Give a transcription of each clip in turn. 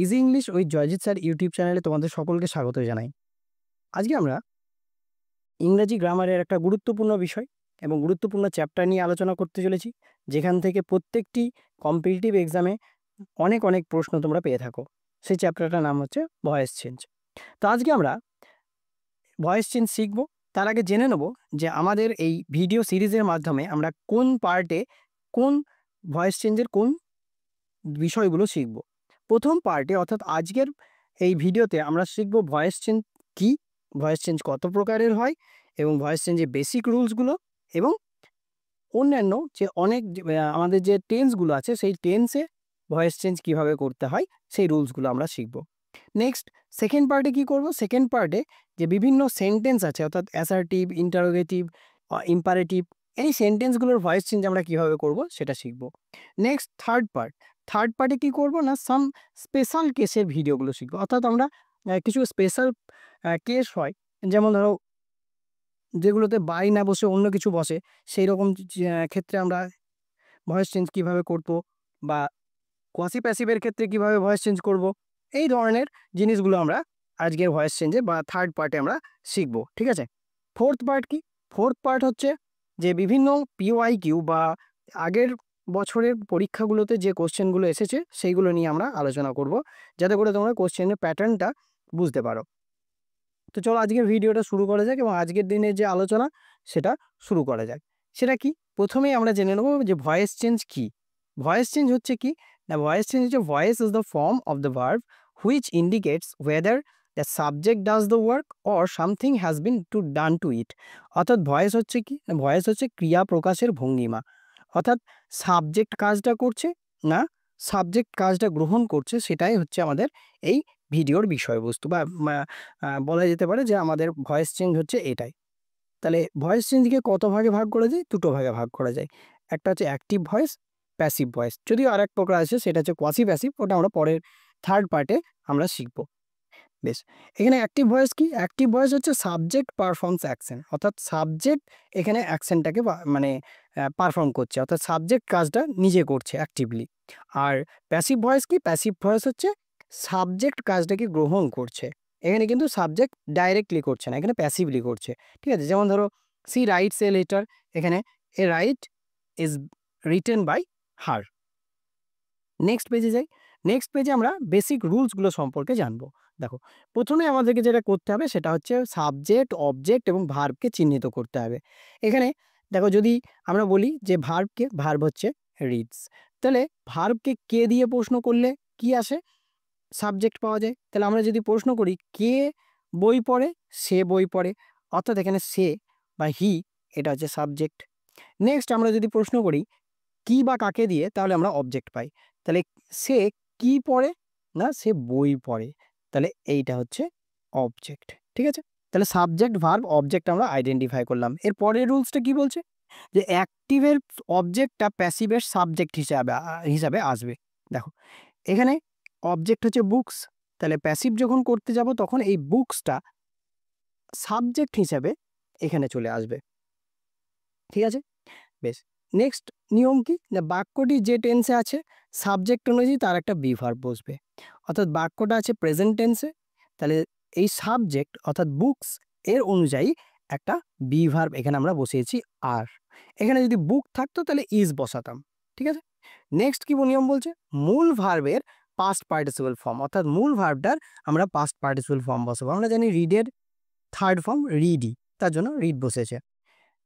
Easy English with Joyjit sir YouTube চ্যানেলে তোমাদের সকলকে স্বাগত জানাই। আজকে আমরা ইংরেজি গ্রামারের একটা গুরুত্বপূর্ণ বিষয় এবং গুরুত্বপূর্ণ চ্যাপ্টার নিয়ে আলোচনা করতে চলেছি, যেখান থেকে প্রত্যেকটি কম্পিটিটিভ এক্সামে অনেক অনেক প্রশ্ন তোমরা পেয়ে থাকো। সেই চ্যাপ্টারটার নাম হচ্ছে ভয়েস চেঞ্জ। তো আজকে আমরা ভয়েস চেঞ্জ শিখবো। তার আগে জেনে নেব যে আমাদের এই ভিডিও সিরিজের মাধ্যমে আমরা কোন পার্টে কোন ভয়েস চেঞ্জের কোন বিষয়গুলো শিখব। প্রথম পার্টে অর্থাৎ আজকের এই ভিডিওতে আমরা শিখব ভয়েস চেঞ্জ কী, ভয়েস চেঞ্জ কত প্রকারের হয় এবং ভয়েস চেঞ্জের বেসিক রুলসগুলো এবং অন্যান্য যে অনেক আমাদের যে টেন্সগুলো আছে সেই টেন্সে ভয়েস চেঞ্জ কীভাবে করতে হয় সেই রুলসগুলো আমরা শিখব। নেক্সট সেকেন্ড পার্টে কী করব, সেকেন্ড পার্টে যে বিভিন্ন সেন্টেন্স আছে অর্থাৎ অ্যাসার্টিভ, ইন্টারোগেটিভ, ইম্পারেটিভ, এই সেন্টেন্সগুলোর ভয়েস চেঞ্জ আমরা কীভাবে করব সেটা শিখব। নেক্সট থার্ড পার্টে কী করব না, সাম স্পেশাল কেসের ভিডিওগুলো শিখব। অর্থাৎ আমরা কিছু স্পেশাল কেস হয়, যেমন ধরো যেগুলোতে বাই না বসে অন্য কিছু বসে, সেই রকম ক্ষেত্রে আমরা ভয়েস চেঞ্জ কীভাবে করব, বা কোয়াসি প্যাসিভের ক্ষেত্রে কীভাবে ভয়েস চেঞ্জ করব, এই ধরনের জিনিসগুলো আমরা আজকের ভয়েস চেঞ্জে বা থার্ড পার্টে আমরা শিখব। ঠিক আছে। ফোর্থ পার্ট কি, ফোর্থ পার্ট হচ্ছে যে বিভিন্ন PYQ বা আগের বছরের পরীক্ষাগুলোতে যে কোশ্চেনগুলো এসেছে সেইগুলো নিয়ে আমরা আলোচনা করব, যাতে করে তোমরা কোশ্চেনের প্যাটার্নটা বুঝতে পারো। তো চলো আজকের ভিডিওটা শুরু করা যাক এবং আজকের দিনের যে আলোচনা সেটা শুরু করা যাক। সেটা কি, প্রথমেই আমরা জেনে নেব যে ভয়েস চেঞ্জ কি। ভয়েস চেঞ্জ হচ্ছে কি না, ভয়েস চেঞ্জ হচ্ছে voice is the form of the verb which indicates whether the subject does the work or something has been to done to it. অর্থাৎ ভয়েস হচ্ছে কি, ভয়েস হচ্ছে ক্রিয়া প্রকাশের ভঙ্গিমা। অর্থাৎ সাবজেক্ট কাজটা করছে না সাবজেক্ট কাজটা গ্রহণ করছে, সেটাই হচ্ছে আমাদের এই ভিডিওর বিষয়বস্তু, বা বলা যেতে পারে যে আমাদের ভয়েস চেঞ্জ হচ্ছে এটাই। তাহলে ভয়েস চেঞ্জকে কত ভাগে ভাগ করা যায়, দুটো ভাগে ভাগ করা যায়। একটা হচ্ছে অ্যাক্টিভ ভয়েস, প্যাসিভ ভয়েস। যদিও আর এক প্রকার আছে সেটা হচ্ছে কোয়াসি প্যাসিভ, ওটা আমরা পরের থার্ড পার্টে আমরা শিখব। বেশ, এখানে অ্যাক্টিভ ভয়েস কি, অ্যাক্টিভ ভয়েস হচ্ছে সাবজেক্ট পারফর্মস অ্যাকশন, অর্থাৎ সাবজেক্ট এখানে অ্যাকশনটাকে মানে পারফর্ম করছে, অর্থাৎ সাবজেক্ট কাজটা নিজে করছে অ্যাক্টিভলি। আর প্যাসিভ ভয়েস কি, প্যাসিভ ভয়েস হচ্ছে সাবজেক্ট কাজটাকে গ্রহণ করছে। এখানে কিন্তু সাবজেক্ট ডাইরেক্টলি করছে না, এখানে প্যাসিভলি করছে। ঠিক আছে, যেমন ধরো সি রাইটস এ লেটার, এখানে a write is written by her. Next পেজে যাই। নেক্সট পেজে আমরা বেসিক রুলসগুলো সম্পর্কে জানবো। দেখো, প্রথমে আমাদেরকে যেটা করতে হবে সেটা হচ্ছে সাবজেক্ট, অবজেক্ট এবং ভার্বকে চিহ্নিত করতে হবে। এখানে দেখো, যদি আমরা বলি যে ভার্ব হচ্ছে রিডস, তাহলে ভার্বকে কে দিয়ে প্রশ্ন করলে কি আসে, সাবজেক্ট পাওয়া যায়। তাহলে আমরা যদি প্রশ্ন করি কে বই পড়ে, সে বই পড়ে, অর্থাৎ এখানে সে বা হি এটা হচ্ছে সাবজেক্ট। নেক্সট আমরা যদি প্রশ্ন করি কি বা কাকে দিয়ে, তাহলে আমরা অবজেক্ট পাই। তাহলে সে কি পড়ে না, সে বই পড়ে, তাহলে এইটা হচ্ছে অবজেক্ট। ঠিক আছে, তাহলে সাবজেক্ট, ভার্ব, অবজেক্ট আমরা আইডেন্টিফাই করলাম। এর পরের রুলসটা কি বলছে, যে অ্যাক্টিভের অবজেক্টটা প্যাসিভের সাবজেক্ট হিসাবে আসবে। দেখো, এখানে অবজেক্ট হচ্ছে বুকস, তাহলে প্যাসিভ যখন করতে যাব তখন এই বুকসটা সাবজেক্ট হিসাবে এখানে চলে আসবে। ঠিক আছে, বেশ। নেক্সট নিয়ম কি না, বাক্যটি যে টেন্সে আছে সাবজেক্ট অনুযায়ী তার একটা বি ভার্ব বসবে। অর্থাৎ বাক্যটা আছে প্রেজেন্ট টেন্সে, তাহলে এই সাবজেক্ট অর্থাৎ বুকস এর অনুযায়ী একটা বি ভার্ব এখানে আমরা বসিয়েছি আর। এখানে যদি বুক থাকতো তাহলে ইজ বসাতাম। ঠিক আছে, নেক্সট কি নিয়ম বলছে, মূল ভার্বের পাস্ট পার্টিসিপল ফর্ম, অর্থাৎ মূল ভার্বটার আমরা পাস্ট পার্টিসিপল ফর্ম বসাবো। আমরা জানি রিডের থার্ড ফর্ম রিডি, তার জন্য রিড বসেছে।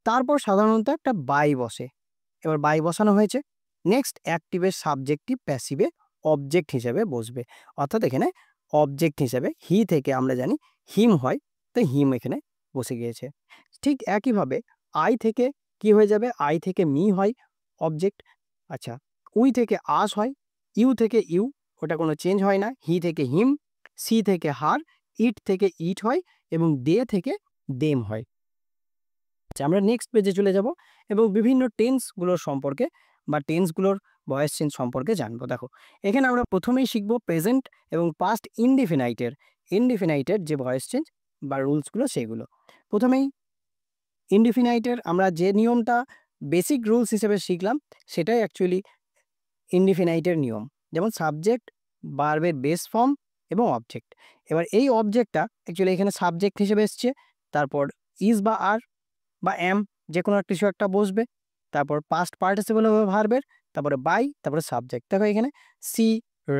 তারপর সাধারণত একটা বাই বসে, এবার বাই বসানো হয়েছে। নেক্সট অ্যাক্টিভের সাবজেক্টিভ প্যাসিভে অবজেক্ট হিসেবে বসবে, অর্থাৎ এখানে অবজেক্ট হিসেবে হি থেকে আমরা জানি হিম হয়, তো হিম এখানে বসে গিয়েছে। ঠিক একইভাবে আই থেকে কি হয়ে যাবে, আই থেকে মি হয় অবজেক্ট। আচ্ছা, উই থেকে আস হয়, ইউ থেকে ইউ, ওটা কোনো চেঞ্জ হয় না। হি থেকে হিম, সি থেকে হার, ইট থেকে ইট হয় এবং দে থেকে দেম হয়। আচ্ছা, আমরা নেক্সট পেজে চলে যাব এবং বিভিন্ন টেন্সগুলোর সম্পর্কে বা টেন্সগুলোর ভয়েস চেঞ্জ সম্পর্কে জানবো। দেখো, এখানে আমরা প্রথমেই শিখবো প্রেজেন্ট এবং পাস্ট ইনডিফিনাইটের যে ভয়েস চেঞ্জ বা রুলসগুলো সেগুলো। প্রথমেই ইনডিফিনাইটের আমরা যে নিয়মটা বেসিক রুলস হিসেবে শিখলাম সেটাই অ্যাকচুয়ালি ইনডিফিনাইটের নিয়ম। যেমন সাবজেক্ট ভার্বের বেস ফর্ম এবং অবজেক্ট। এবার এই অবজেক্টটা অ্যাকচুয়ালি এখানে সাবজেক্ট হিসেবে এসছে, তারপর ইজ বা আর বা এম যে কোনো কিছু একটা বসবে, তারপর পাস্ট পার্টিসিপল হবে ভার্বের, তারপরে বাই, তারপরে সাবজেক্ট। দেখো এখানে সি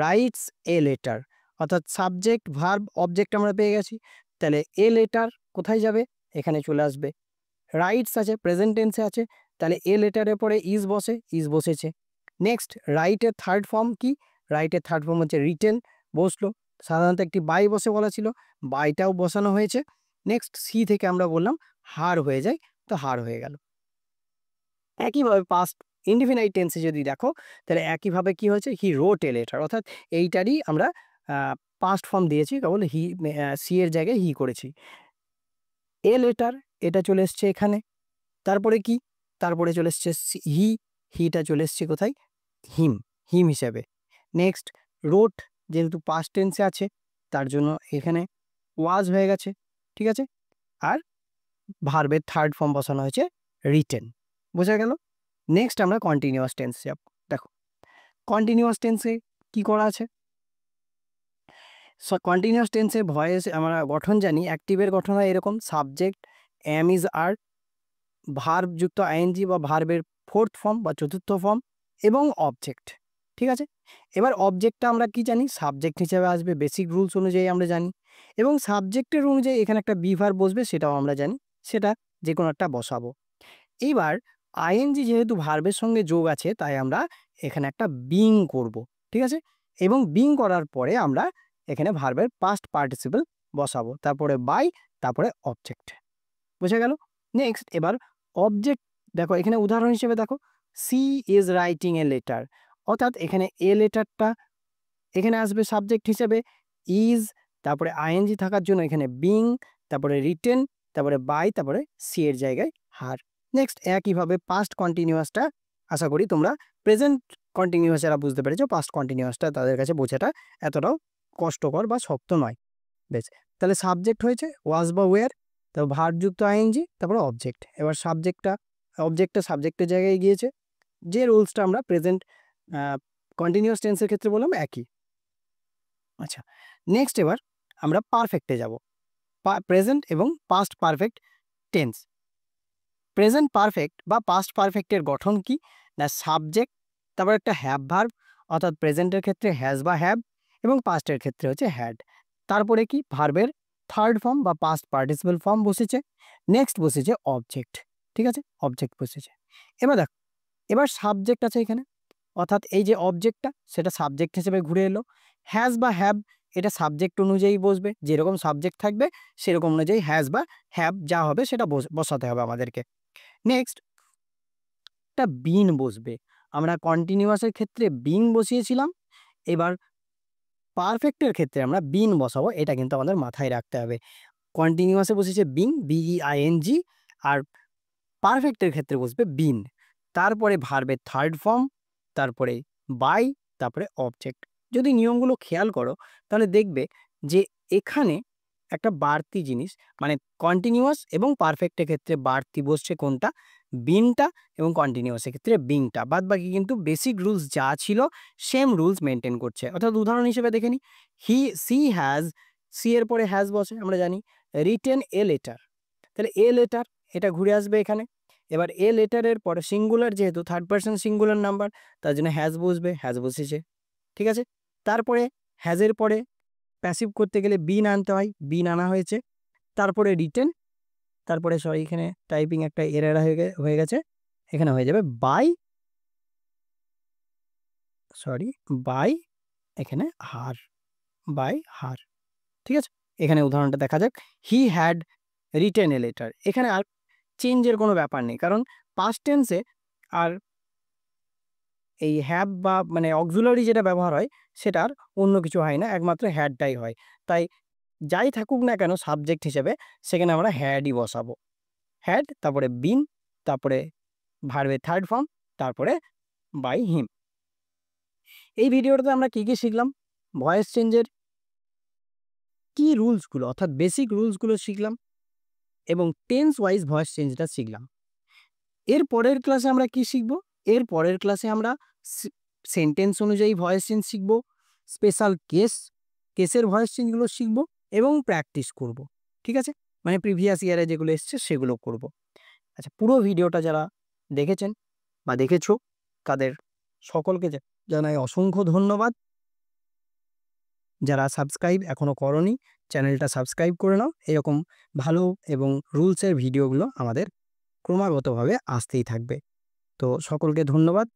রাইটস এ লেটার, অর্থাৎ সাবজেক্ট ভার্ব অবজেক্ট আমরা পেয়ে গেছি। তাহলে এ লেটার কোথায় যাবে? এখানে চলে আসবে। রাইটস আছে, প্রেজেন্ট টেন্সে আছে, তাহলে এ লেটারের পরে ইজ বসে, ইজ বসেছে। নেক্সট রাইটের থার্ড ফর্ম কি? রাইটের থার্ড ফর্ম হচ্ছে রিটেন, বসলো। সাধারণত একটি বাই বসে বলা ছিল, বাইটাও বসানো হয়েছে। নেক্সট সি থেকে আমরা বললাম হার হয়ে যায়, তো হার হয়ে গেল। একইভাবে পাস্ট ইনডিফিনাইট টেন্সে যদি দেখো, তাহলে একইভাবে কি হয়েছে? হি রোট এ লেটার, অর্থাৎ এইটারই আমরা পাস্ট ফর্ম দিয়েছি, কেবল হি সি এর জায়গায় হি করেছি। এ লেটার এটা চলে এসছে এখানে, তারপরে কি? তারপরে চলে এসছে হি, হিটা চলে এসছে কোথায়? হিম, হিম হিসাবে। নেক্সট রোট, যেহেতু পাস্ট টেন্সে আছে তার জন্য এখানে ওয়াজ হয়ে গেছে, ঠিক আছে। আর ভার্বের থার্ড ফর্ম বসানো হয়েছে রিটেন, বোঝা গেল। নেক্সট আমরা কন্টিনিউয়াস টেন্স যাব। দেখো কন্টিনিউয়াস টেন্সে কি করা আছে? কন্টিনিউয়াস টেন্সে ভয়েস আমরা গঠন জানি, অ্যাক্টিভের গঠন হয় এরকম: subject, am is are, verb যুক্ত আইএনজি বা ভার্বের ফোর্থ ফর্ম বা চতুর্থ ফর্ম, এবং অবজেক্ট, ঠিক আছে। এবার অবজেক্টটা আমরা কি জানি? সাবজেক্ট হিসেবে আসবে, বেসিক রুলস অনুযায়ী আমরা জানি। এবং সাবজেক্টের অনুযায়ী এখানে একটা বি ভার্ব বসবে, সেটাও আমরা জানি, সেটা যে কোনো একটা বসাবো। এইবার আইএনজি যেহেতু ভার্বের সঙ্গে যোগ আছে, তাই আমরা এখানে একটা বিং করব, ঠিক আছে। এবং বিং করার পরে আমরা এখানে ভার্বের পাস্ট পার্টিসিপল বসাবো, তারপরে বাই, তারপরে অবজেক্ট, বোঝা গেল। নেক্সট এবার অবজেক্ট দেখো, এখানে উদাহরণ হিসেবে দেখো, she is writing a letter, অর্থাৎ এখানে এ লেটারটা এখানে আসবে সাবজেক্ট হিসেবে, ইজ, তারপরে আইএনজি থাকার জন্য এখানে বিং, তারপরে রিটেন, তারপরে বাই, তারপরে সি এর জায়গায় হার। নেক্সট একইভাবে পাস্ট কন্টিনিউয়াসটা, আশা করি তোমরা প্রেজেন্ট কন্টিনিউয়াস যারা বুঝতে পেরেছো, পাস্ট কন্টিনিউয়াসটা তাদের কাছে বোঝাটা এতটাও কষ্টকর বা শক্ত নয়। বেশ, তাহলে সাবজেক্ট হয়েছে ওয়াজ বা ওয়ার, তারপর ভার্ব যুক্ত আইএনজি, তারপরে অবজেক্ট। এবার অবজেক্টটা সাবজেক্টের জায়গায় গিয়েছে, যে রুলসটা আমরা প্রেজেন্ট কন্টিনিউয়াস টেন্সের ক্ষেত্রে বললাম একই। আচ্ছা, নেক্সট এবার আমরা পারফেক্টে যাব, প্রেজেন্ট এবং past perfect tense. Present perfect বা পাস্ট পারফেক্টের গঠন কি? না সাবজেক্ট, তারপর একটা হ্যাভ ভার্ব, অর্থাৎ প্রেজেন্টের ক্ষেত্রে হ্যাজ বা হ্যাভ, এবং পাস্টের ক্ষেত্রে হচ্ছে হ্যাড। তারপরে কি? ভার্বের থার্ড ফর্ম বা পাস্ট পার্টিসিপল ফর্ম বসেছে। নেক্সট বসেছে অবজেক্ট, ঠিক আছে, অবজেক্ট বসেছে। এবার দেখো, এবার সাবজেক্ট আছে এখানে, অর্থাৎ এই যে অবজেক্টটা সেটা সাবজেক্ট হিসেবে ঘুরে এলো। হ্যাজ বা হ্যাভ এটা সাবজেক্ট অনুযায়ী বসবে, যেরকম সাবজেক্ট থাকবে সেরকম অনুযায়ী হ্যাজ বা হ্যাভ যা হবে সেটা বসাতে হবে আমাদেরকে। নেক্সট একটা বিন বসবে, আমরা কন্টিনিউয়াসের ক্ষেত্রে বিন বসিয়েছিলাম, এবার পারফেক্টের ক্ষেত্রে আমরা বিন বসাবো, এটা কিন্তু আমাদের মাথায় রাখতে হবে। কন্টিনিউয়াসে বসেছে বিং, বিইআইএনজি, আর পারফেক্টের ক্ষেত্রে বসবে বিন, তারপরে ভার্বের থার্ড ফর্ম, তারপরে বাই, তারপরে অবজেক্ট। যদি নিয়মগুলো খেয়াল করো তাহলে দেখবে যে এখানে একটা বাড়তি জিনিস, মানে কন্টিনিউয়াস এবং পারফেক্টের ক্ষেত্রে বাড়তি বসছে কোনটা? বিনটা, এবং কন্টিনিউয়াসের ক্ষেত্রে বিংটা। বাদ বাকি কিন্তু বেসিক রুলস যা ছিল সেম রুলস মেনটেন করছে। অর্থাৎ উদাহরণ হিসেবে দেখে নি, সি হ্যাজ, সি এর পরে হ্যাজ বসে আমরা জানি, রিটেন এ লেটার, তাহলে এ লেটার এটা ঘুরে আসবে এখানে। এবার এ লেটারের পরে সিঙ্গুলার, যেহেতু থার্ড পার্সন সিঙ্গুলার নাম্বার, তার জন্য হ্যাজ বসবে, হ্যাজ বসেছে, ঠিক আছে। তারপরে হ্যাজের পরে প্যাসিভ করতে গেলে বিন আনতে হয়, বিন আনা হয়েছে। তারপরে রিটেন, তারপরে সরি এখানে টাইপিং একটা এরর হয়ে গেছে, এখানে হয়ে যাবে বাই, সরি বাই, এখানে হার, বাই হার, ঠিক আছে। এখানে উদাহরণটা দেখা যাক, he had written A letter. এখানে আর চেঞ্জের কোনো ব্যাপার নেই, কারণ পাস্ট টেন্সে আর এই হ্যাভ বা মানে অক্সিলারি যেটা ব্যবহার হয় সেটার অন্য কিছু হয় না, একমাত্র হ্যাডটাই হয়। তাই যাই থাকুক না কেন সাবজেক্ট হিসেবে, সেখানে আমরা হ্যাডই বসাবো। হ্যাড, তারপরে বিন, তারপরে ভার্বের থার্ড ফর্ম, তারপরে বাই হিম। এই ভিডিওটাতে আমরা কি কি শিখলাম? ভয়েস চেঞ্জের কি রুলসগুলো, অর্থাৎ বেসিক রুলসগুলো শিখলাম, এবং টেন্স ওয়াইজ ভয়েস চেঞ্জটা শিখলাম। এর পরের ক্লাসে আমরা কি শিখব? এর পরের ক্লাসে আমরা সেন্টেন্স অনুযায়ী ভয়েস চেঞ্জ শিখব, স্পেশাল কেসের ভয়েস চেঞ্জগুলো শিখব এবং প্র্যাকটিস করব। ঠিক আছে, মানে প্রিভিয়াস ইয়ারে যেগুলো এসছে সেগুলো করব। আচ্ছা, পুরো ভিডিওটা যারা দেখেছেন বা দেখেছো তাদের সকলকে জানাই অসংখ্য ধন্যবাদ। যারা সাবস্ক্রাইব এখনো করনি চ্যানেলটা সাবস্ক্রাইব করে নাও। এরকম ভালো এবং রুলসের ভিডিওগুলো আমাদের ক্রমাগতভাবে আসতেই থাকবে। তো সকলকে ধন্যবাদ।